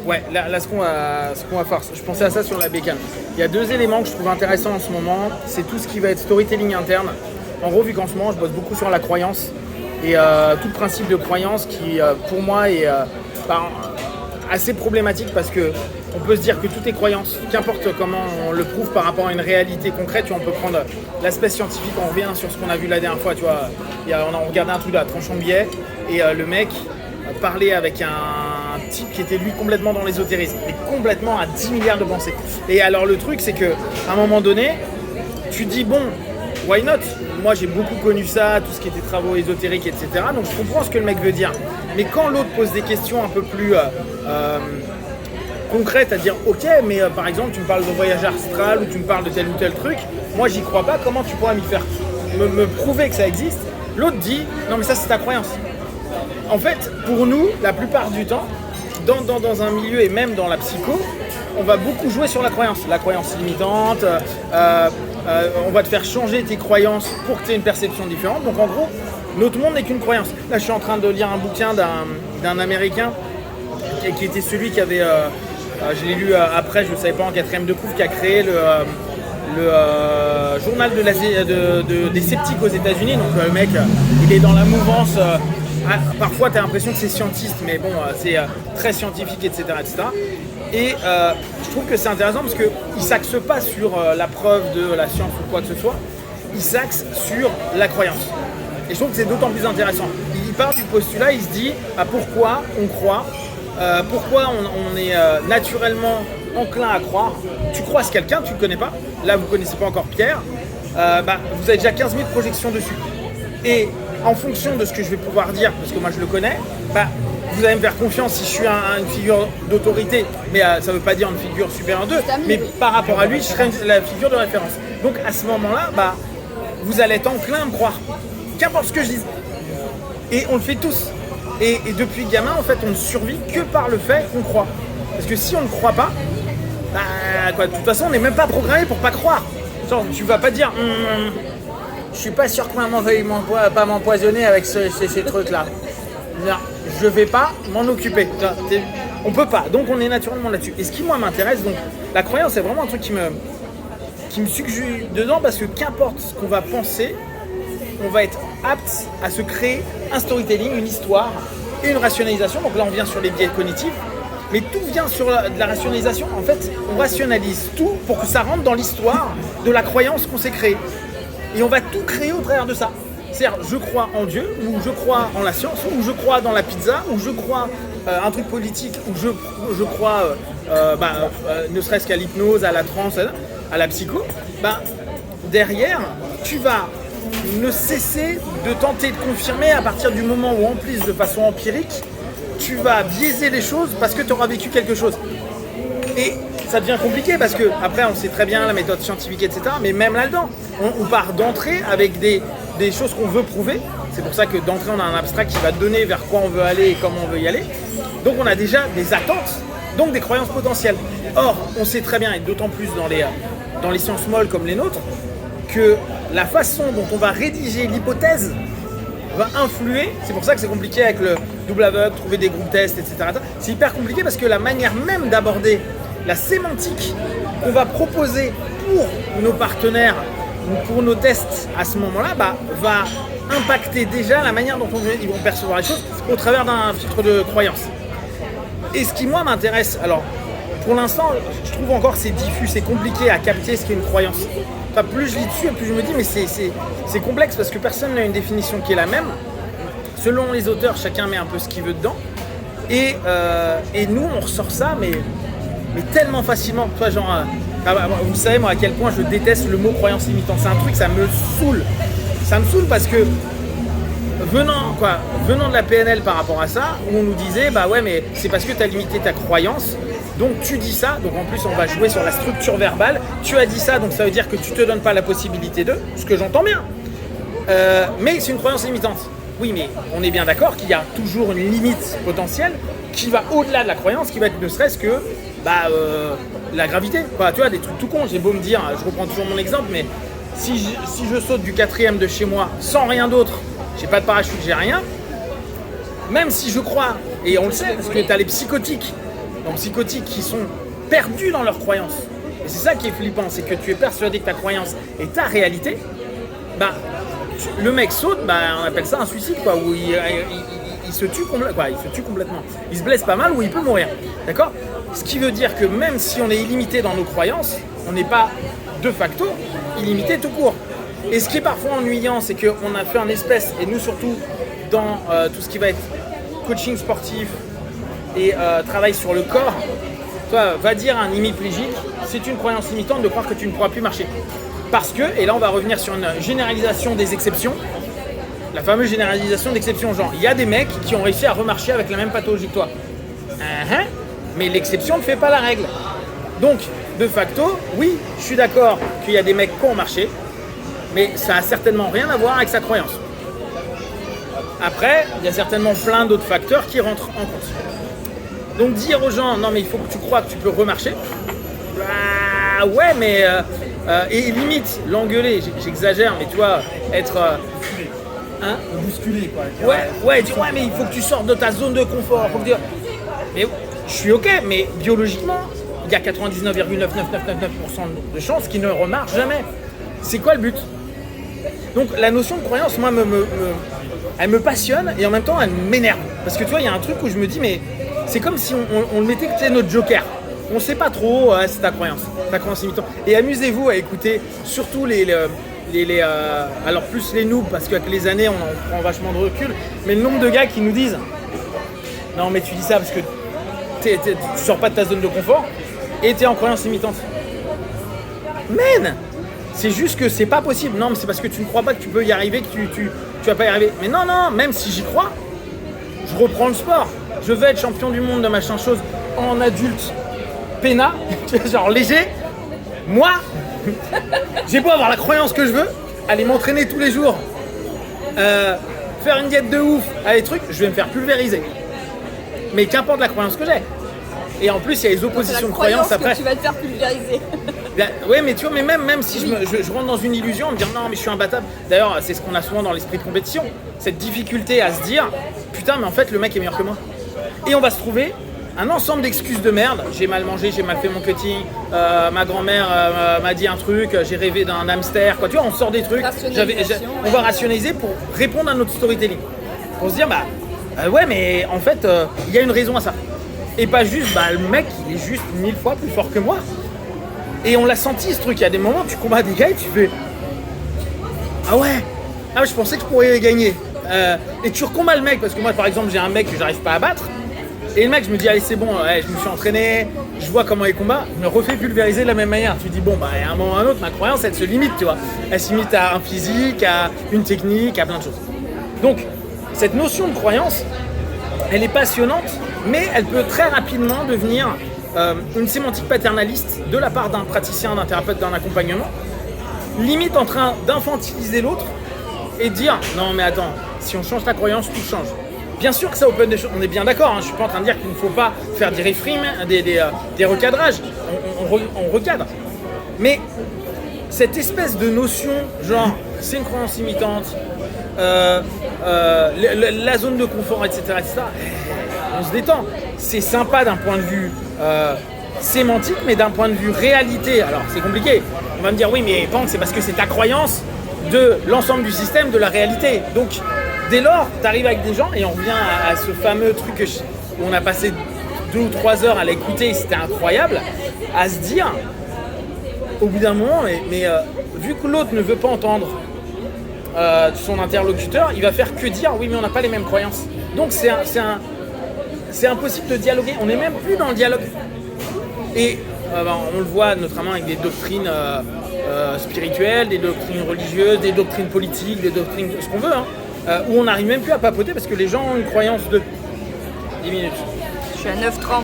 Ouais, là ce qu'on va faire, je pensais à ça sur la bécane. Il y a deux éléments que je trouve intéressants en ce moment. C'est tout ce qui va être storytelling interne. En gros, vu qu'en ce moment, je bosse beaucoup sur la croyance et tout le principe de croyance qui, pour moi, est assez problématique parce que on peut se dire que toutes les croyances, qu'importe comment on le prouve par rapport à une réalité concrète, tu vois, on peut prendre l'aspect scientifique, on revient sur ce qu'on a vu la dernière fois, tu vois, on regardait un truc là, Tranchon Billet, et le mec parlait avec un type qui était lui complètement dans l'ésotérisme, et complètement à 10 milliards de pensées. Et alors le truc c'est que à un moment donné, tu dis bon, why not? Moi j'ai beaucoup connu ça, tout ce qui était travaux ésotériques, etc. Donc je comprends ce que le mec veut dire. Mais quand l'autre pose des questions un peu plus concrètes, à dire ok, mais par exemple tu me parles de voyage astral ou tu me parles de tel ou tel truc, moi j'y crois pas, comment tu pourras me prouver que ça existe? L'autre dit non mais ça c'est ta croyance. En fait, pour nous, la plupart du temps, dans un milieu et même dans la psycho, on va beaucoup jouer sur la croyance limitante, on va te faire changer tes croyances pour que tu aies une perception différente. Donc en gros, notre monde n'est qu'une croyance. Là, je suis en train de lire un bouquin d'un Américain qui était celui qui avait, je l'ai lu après, je ne savais pas, en 4e de couvre, qui a créé le journal des sceptiques aux États-Unis. Donc le mec, il est dans la mouvance. Parfois, tu as l'impression que c'est scientiste, mais bon, c'est très scientifique, etc. Et je trouve que c'est intéressant parce qu'il ne s'axe pas sur la preuve de la science ou quoi que ce soit, il s'axe sur la croyance. Et je trouve que c'est d'autant plus intéressant. Il part du postulat, il se dit pourquoi on croit, pourquoi on est naturellement enclin à croire. Tu croises quelqu'un, tu ne le connais pas, là vous ne connaissez pas encore Pierre, vous avez déjà 15 000 projections dessus. Et en fonction de ce que je vais pouvoir dire, parce que moi je le connais, vous allez me faire confiance si je suis une figure d'autorité, mais ça ne veut pas dire une figure supérieure d'eux, mais par rapport à lui, je serai la figure de référence. Donc à ce moment-là, vous allez être enclin à me croire, qu'importe ce que je dise. Et on le fait tous. Et depuis gamin, en fait, on ne survit que par le fait qu'on croit. Parce que si on ne croit pas, de toute façon, on n'est même pas programmé pour pas croire. Genre, tu vas pas dire je suis pas sûr que maman veuille pas m'empoisonner avec ces trucs-là. Non, je vais pas m'en occuper. On peut pas, donc on est naturellement là-dessus. Et ce qui, moi, m'intéresse, donc la croyance, c'est vraiment un truc qui me suggère dedans, parce que qu'importe ce qu'on va penser, on va être apte à se créer un storytelling, une histoire et une rationalisation. Donc là, on vient sur les biais cognitifs, mais tout vient sur de la rationalisation. En fait, on rationalise tout pour que ça rentre dans l'histoire de la croyance qu'on s'est créée. Et on va tout créer au travers de ça. C'est-à-dire, je crois en Dieu, ou je crois en la science, ou je crois dans la pizza, ou je crois un truc politique, ou je crois ne serait-ce qu'à l'hypnose, à la transe, à la psycho. Derrière, tu vas ne cesser de tenter de confirmer à partir du moment où, en plus de façon empirique, tu vas biaiser les choses parce que tu auras vécu quelque chose. Et ça devient compliqué parce que après on sait très bien la méthode scientifique, etc. Mais même là-dedans, on part d'entrée avec des choses qu'on veut prouver. C'est pour ça que d'entrée on a un abstract qui va donner vers quoi on veut aller et comment on veut y aller. Donc on a déjà des attentes, donc des croyances potentielles. Or, on sait très bien, et d'autant plus dans les sciences molles comme les nôtres, que la façon dont on va rédiger l'hypothèse va influer. C'est pour ça que c'est compliqué avec le double aveugle, trouver des groupes tests, etc. C'est hyper compliqué parce que la manière même d'aborder la sémantique qu'on va proposer pour nos partenaires ou pour nos tests à ce moment-là va impacter déjà la manière dont ils vont percevoir les choses au travers d'un filtre de croyance. Et ce qui, moi, m'intéresse, alors pour l'instant, je trouve encore que c'est diffus, c'est compliqué à capter ce qu'est une croyance. Enfin, plus je lis dessus, plus je me dis mais c'est complexe parce que personne n'a une définition qui est la même. Selon les auteurs, chacun met un peu ce qu'il veut dedans. Et nous, on ressort ça, mais tellement facilement. Toi, genre, vous savez, moi, à quel point je déteste le mot croyance limitante. C'est un truc, ça me saoule. Ça me saoule parce que, venant de la PNL par rapport à ça, où on nous disait, ouais, mais c'est parce que tu as limité ta croyance. Donc tu dis ça, donc en plus on va jouer sur la structure verbale. Tu as dit ça, donc ça veut dire que tu te donnes pas la possibilité de, ce que j'entends bien. Mais c'est une croyance limitante. Oui, mais on est bien d'accord qu'il y a toujours une limite potentielle qui va au-delà de la croyance, qui va être ne serait-ce que la gravité. Tu vois, des trucs tout cons, j'ai beau me dire, je reprends toujours mon exemple, mais si je saute du 4e de chez moi sans rien d'autre, j'ai pas de parachute, j'ai rien, même si je crois, et on le sait, parce que tu as les psychotiques donc psychotiques, qui sont perdus dans leurs croyances. Et c'est ça qui est flippant, c'est que tu es persuadé que ta croyance est ta réalité. Le mec saute, on appelle ça un suicide, quoi, où il se tue complètement. Il se blesse pas mal ou il peut mourir. D'accord ? Ce qui veut dire que même si on est illimité dans nos croyances, on n'est pas de facto illimité tout court. Et ce qui est parfois ennuyant, c'est qu'on a fait un espèce, et nous surtout dans tout ce qui va être coaching sportif et travail sur le corps, toi, va dire à un hémiplégique, c'est une croyance limitante de croire que tu ne pourras plus marcher. Parce que, et là on va revenir sur une généralisation des exceptions, la fameuse généralisation d'exception, genre il y a des mecs qui ont réussi à remarcher avec la même pathologie que toi. Mais l'exception ne fait pas la règle. Donc, de facto, oui, je suis d'accord qu'il y a des mecs qui ont marché, mais ça a certainement rien à voir avec sa croyance. Après, il y a certainement plein d'autres facteurs qui rentrent en compte. Donc dire aux gens, non mais il faut que tu crois que tu peux remarcher, ouais mais, et limite, l'engueuler, j'exagère, mais tu vois, être... bousculer quoi. Dire ouais mais il faut que tu sortes de ta zone de confort. Mais je suis ok, mais biologiquement, il y a 99,99999% de chances qu'il ne remarche jamais. C'est quoi le but ? Donc la notion de croyance, moi, elle me passionne et en même temps elle m'énerve. Parce que tu vois, il y a un truc où je me dis, mais c'est comme si on le mettait que c'est notre joker. On sait pas trop, c'est ta croyance limitante. Et amusez-vous à écouter surtout alors plus les noobs, parce qu'avec les années on en prend vachement de recul, mais le nombre de gars qui nous disent non mais tu dis ça parce que tu sors pas de ta zone de confort et t'es en croyance limitante. Man, c'est juste que c'est pas possible. Non mais c'est parce que tu ne crois pas que tu peux y arriver, que tu vas pas y arriver. Mais non, même si j'y crois, je reprends le sport. Je veux être champion du monde de machin chose en adulte peinard, genre léger. Moi, j'ai beau avoir la croyance que je veux, aller m'entraîner tous les jours, faire une diète de ouf, aller trucs, je vais me faire pulvériser. Mais qu'importe la croyance que j'ai. Et en plus, il y a les oppositions de croyances après. Que tu vas te faire pulvériser. Ouais, mais tu vois, mais même si je rentre dans une illusion, en me disant non, mais je suis imbattable. D'ailleurs, c'est ce qu'on a souvent dans l'esprit de compétition, cette difficulté à se dire putain, mais en fait, le mec est meilleur que moi. Et on va se trouver un ensemble d'excuses de merde. J'ai mal mangé, j'ai mal fait mon cutting, ma grand-mère m'a dit un truc, j'ai rêvé d'un hamster, quoi. Tu vois, on sort des trucs. On va rationaliser pour répondre à notre storytelling. Pour se dire, ouais, mais en fait, il y a une raison à ça. Et pas juste, le mec, il est juste 1000 fois plus fort que moi. Et on l'a senti, ce truc. Il y a des moments, tu combats des gars et tu fais, ah ouais, je pensais que je pourrais gagner. Et tu recombats le mec, parce que moi, par exemple, j'ai un mec que j'arrive pas à battre. Et le mec, je me dis, allez, c'est bon, je me suis entraîné, je vois comment il combat, je me refais pulvériser de la même manière. Tu dis, bon, à un moment ou à un autre, ma croyance, elle se limite, tu vois. Elle se limite à un physique, à une technique, à plein de choses. Donc, cette notion de croyance, elle est passionnante, mais elle peut très rapidement devenir une sémantique paternaliste de la part d'un praticien, d'un thérapeute, d'un accompagnement, limite en train d'infantiliser l'autre et de dire, non, mais attends, si on change ta croyance, tout change. Bien sûr que ça open des choses, on est bien d'accord, je ne suis pas en train de dire qu'il ne faut pas faire des reframes, des recadrages, on recadre. Mais cette espèce de notion, genre, c'est une croyance limitante, la zone de confort, etc., on se détend. C'est sympa d'un point de vue sémantique, mais d'un point de vue réalité, alors c'est compliqué. On va me dire, oui, mais Punk, c'est parce que c'est ta croyance de l'ensemble du système, de la réalité. Donc, dès lors, tu arrives avec des gens et on revient à ce fameux truc où on a passé 2 ou 3 heures à l'écouter, c'était incroyable, à se dire, au bout d'un moment, mais vu que l'autre ne veut pas entendre son interlocuteur, il va faire que dire, oui, mais on n'a pas les mêmes croyances. Donc c'est impossible de dialoguer, on n'est même plus dans le dialogue. Et on le voit notamment avec des doctrines spirituelles, des doctrines religieuses, des doctrines politiques, des doctrines, ce qu'on veut, où on n'arrive même plus à papoter parce que les gens ont une croyance de 10 minutes. Je suis à 9h30.